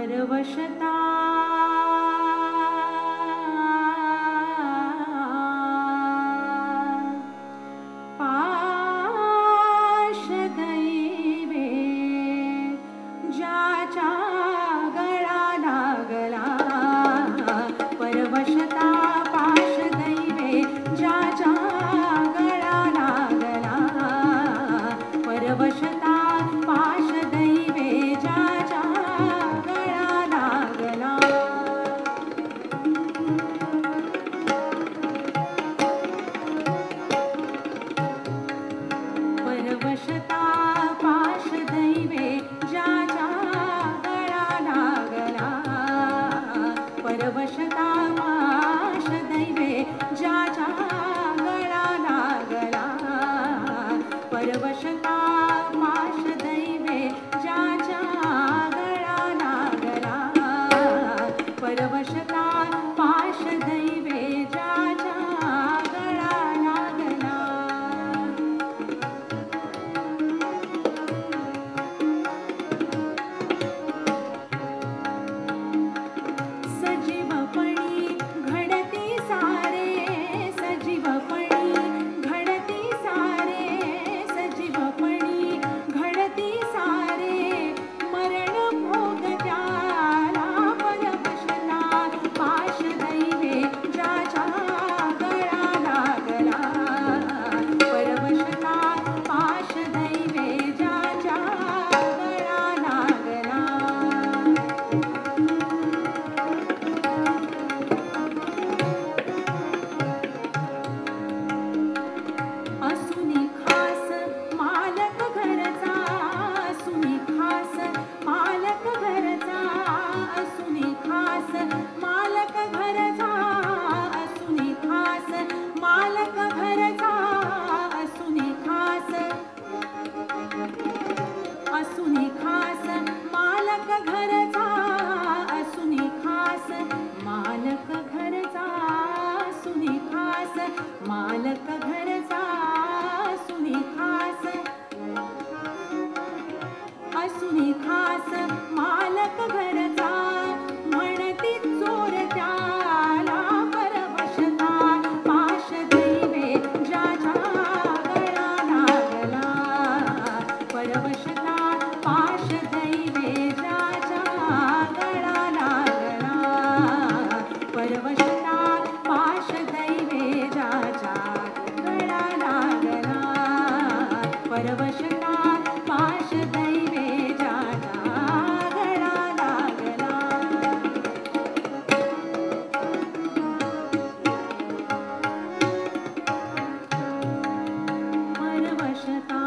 परवशता पाशदैवे ज्याच्या गळा लागला परवशता पाशदैवे ज्याच्या गळा लागला परवशता पाशदैवे ज्याच्या गळा लागला परवशता पाशदैवे ज्याच्या गळा लागला परवशता पाशदैवे ज्याच्या गळा लागला परवशता पाशदैवे ज्याच्या गळा लागला परवशता पाशदैवे ज्याच्या गळा लागला सजीवपणी घडती सारे सजीवपणी घडती सारे सजीवपणी घडती सारे मरण भोग त्याला परवशता पाशदैवे ज्याच्या गळा लागला परवशता पाशदैवे ज्याच्या गळा लागला असुनी खास मालक घरचा असुनी खास मालक घरचा असुनी खास मालक घरचा असुनी खास मालक घरचा असुनी खास असुनी खास मालक घरचा असुनी खास मालक घरचा असुनी खास मालक घरचा असुनी खास असुनी खास मालक घरचा म्हणती चोर त्याला परवशता पाशदैवे ज्याच्या गळा लागला परवशता पाशदैवे ज्याच्या गळा लागला परवशता पाशदैवे ज्याच्या गळा लागला परवशता पाशदैवे ज्याच्या गळा लागला परवशता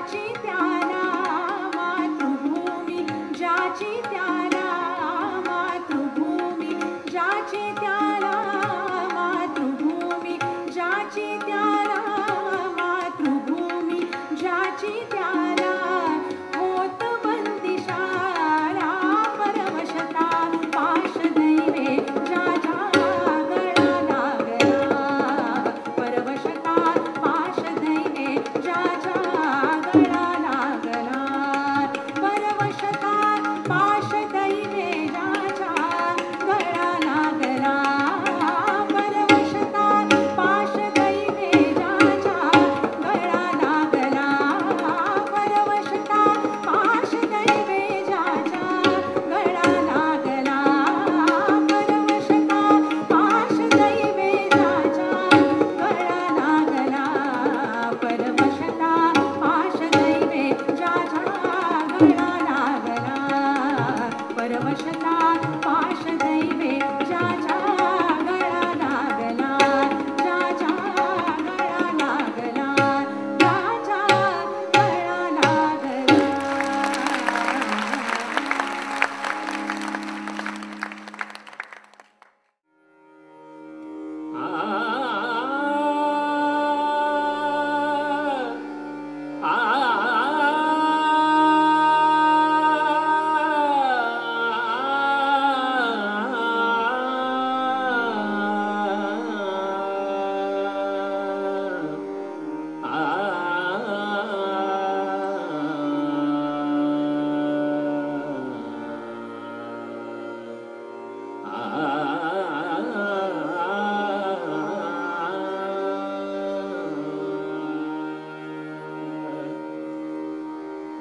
ज्याची त्याला मातृभूमी, ज्याची त्याला मातृभूमी, ज्याची त्याला मातृभूमी, ज्याची त्याला मातृभूमी, ज्याची त्याला होत बंदिशाला परवशता पाशदैवे ज्याच्या गळा लागला, परवशता पाशदैवे ज्याच्या गळा लागला, परवशता पाशदैवे ज्याच्या गळा लागला, परवशता पाशदैवे ज्याच्या गळा लागला, परवशता पाशदैवे ज्याच्या गळा लागला, परवशता पाशदैवे ज्याच्या गळा लागला, परवशता पाशदैवे ज्याच्या गळा लागला, परवशता पाशदैवे ज्याच्या गळा लागला, ज्याच्या गळा लागला, ज्याच्या गळा लागला.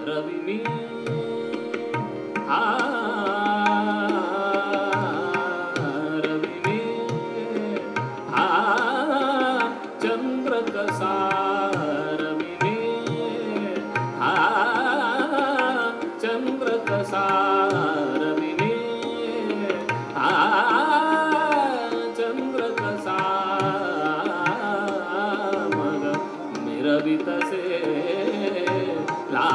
रवि में रवि में चंद्र कसा, रवि में चंद्र कसा, रवि में चंद्र कसा, मग मिरवित से ला